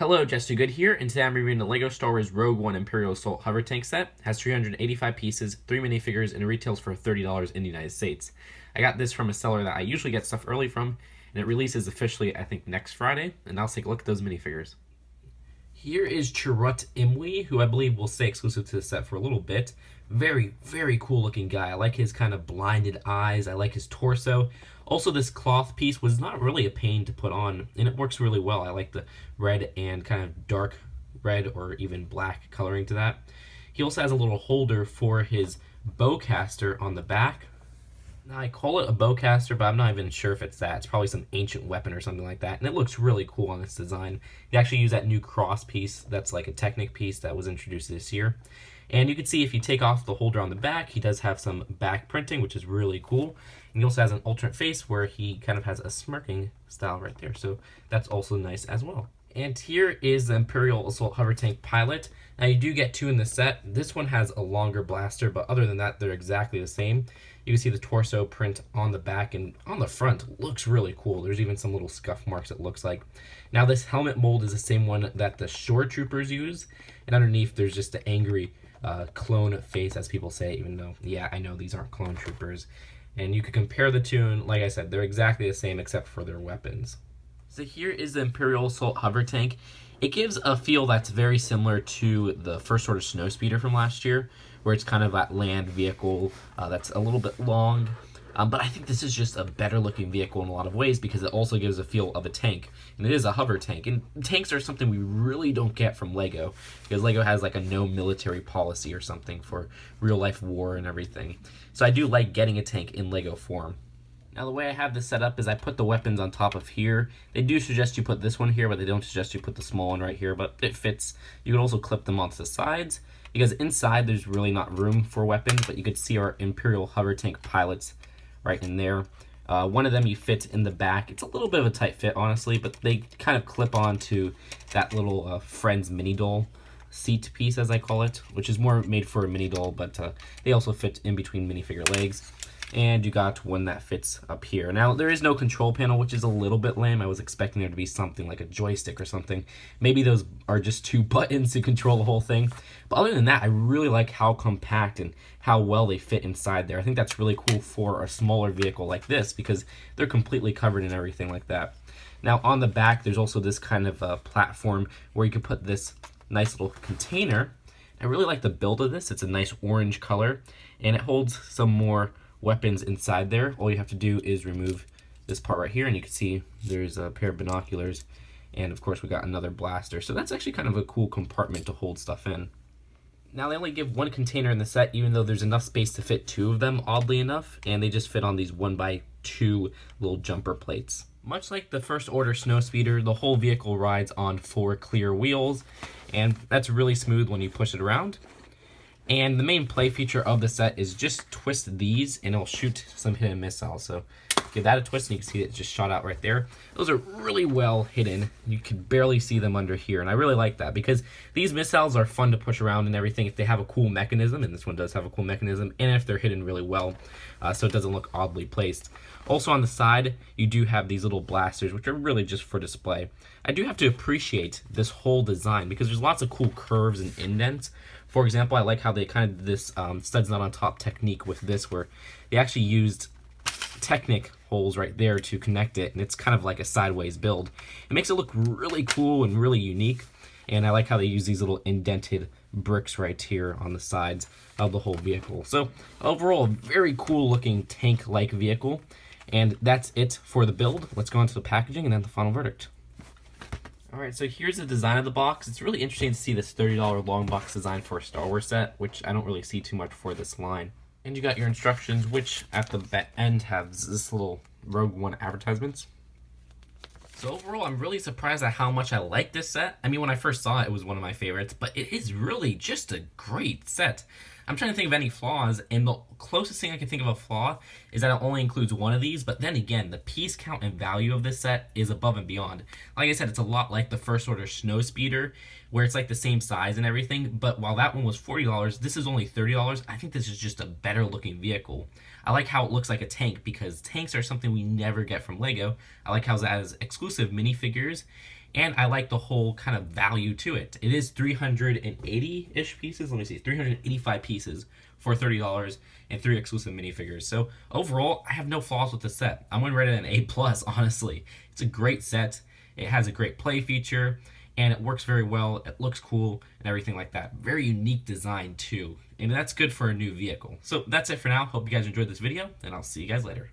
Hello, Jesse Good here, and today I'm reviewing the LEGO Star Wars Rogue One Imperial Assault Hovertank set. It has 385 pieces, 3 minifigures, and it retails for $30 in the United States. I got this from a seller that I usually get stuff early from, and it releases officially, I think, next Friday, and now let's take a look at those minifigures. Here is Chirrut Imwe, who I believe will stay exclusive to the set for a little bit. Very, very cool looking guy. I like his kind of blinded eyes. I like his torso. Also, this cloth piece was not really a pain to put on, and it works really well. I like the red and kind of dark red or even black coloring to that. He also has a little holder for his bowcaster on the back. Now, I call it a bowcaster, but I'm not even sure if it's that. It's probably some ancient weapon or something like that, and it looks really cool on this design. They actually use that new cross piece that's like a Technic piece that was introduced this year. And you can see if you take off the holder on the back, he does have some back printing, which is really cool. And he also has an alternate face where he kind of has a smirking style right there, so that's also nice as well. And here is the Imperial Assault Hovertank pilot. Now you do get two in the set. This one has a longer blaster, but other than that, they're exactly the same. You can see the torso print on the back, and on the front looks really cool. There's even some little scuff marks, it looks like. Now this helmet mold is the same one that the Shore Troopers use, and underneath there's just the angry clone face, as people say, even though, yeah, I know these aren't clone troopers. And you could compare the two, and like I said, they're exactly the same except for their weapons. So here is the Imperial Assault Hovertank. It gives a feel that's very similar to the First Order Snowspeeder from last year, where it's kind of that land vehicle that's a little bit long. But I think this is just a better looking vehicle in a lot of ways because it also gives a feel of a tank. And it is a hover tank. And tanks are something we really don't get from LEGO, because LEGO has like a no military policy or something for real life war and everything. So I do like getting a tank in LEGO form. Now the way I have this set up is I put the weapons on top of here. They do suggest you put this one here, but they don't suggest you put the small one right here, but it fits. You can also clip them onto the sides, because inside there's really not room for weapons, but you could see our Imperial Hovertank pilots right in there. One of them you fit in the back. It's a little bit of a tight fit, honestly, but they kind of clip onto that little Friends mini doll seat piece, as I call it, which is more made for a mini doll, but they also fit in between minifigure legs. And you got one that fits up here. Now, there is no control panel, which is a little bit lame. I was expecting there to be something like a joystick or something. Maybe those are just two buttons to control the whole thing. But other than that, I really like how compact and how well they fit inside there. I think that's really cool for a smaller vehicle like this because they're completely covered in everything like that. Now, on the back, there's also this kind of platform where you can put this nice little container. I really like the build of this. It's a nice orange color, and it holds some more weapons inside there. All you have to do is remove this part right here, and you can see there's a pair of binoculars, and of course we got another blaster. So that's actually kind of a cool compartment to hold stuff in. Now they only give one container in the set, even though there's enough space to fit two of them, oddly enough, and they just fit on these 1x2 little jumper plates. Much like the First Order Snowspeeder, the whole vehicle rides on 4 clear wheels, and that's really smooth when you push it around. And the main play feature of the set is just twist these and it'll shoot some hidden missiles. So give that a twist and you can see it just shot out right there. Those are really well hidden. You can barely see them under here. And I really like that because these missiles are fun to push around and everything if they have a cool mechanism. And this one does have a cool mechanism. And if they're hidden really well, so it doesn't look oddly placed. Also on the side, you do have these little blasters, which are really just for display. I do have to appreciate this whole design because there's lots of cool curves and indents. For example, I like how they kind of did this studs not on top technique with this, where they actually used Technic holes right there to connect it, and it's kind of like a sideways build. It makes it look really cool and really unique, and I like how they use these little indented bricks right here on the sides of the whole vehicle. So overall, a very cool looking tank-like vehicle, and that's it for the build. Let's go on to the packaging and then the final verdict. Alright, so here's the design of the box. It's really interesting to see this $30 long box design for a Star Wars set, which I don't really see too much for this line. And you got your instructions, which at the end have this little Rogue One advertisements. So overall, I'm really surprised at how much I like this set. I mean, when I first saw it, it was one of my favorites, but it is really just a great set. I'm trying to think of any flaws, and the closest thing I can think of a flaw is that it only includes one of these, but then again, the piece count and value of this set is above and beyond. Like I said, it's a lot like the First Order Snowspeeder, where it's like the same size and everything, but while that one was $40, this is only $30. I think this is just a better looking vehicle. I like how it looks like a tank because tanks are something we never get from LEGO. I like how it has exclusive minifigures, and I like the whole kind of value to it. It is 380-ish pieces. Let me see, 385 pieces for $30 and 3 exclusive minifigures. So overall, I have no flaws with the set. I'm going to rate it an A+, honestly. It's a great set. It has a great play feature, and it works very well. It looks cool and everything like that. Very unique design too, and that's good for a new vehicle. So that's it for now. Hope you guys enjoyed this video, and I'll see you guys later.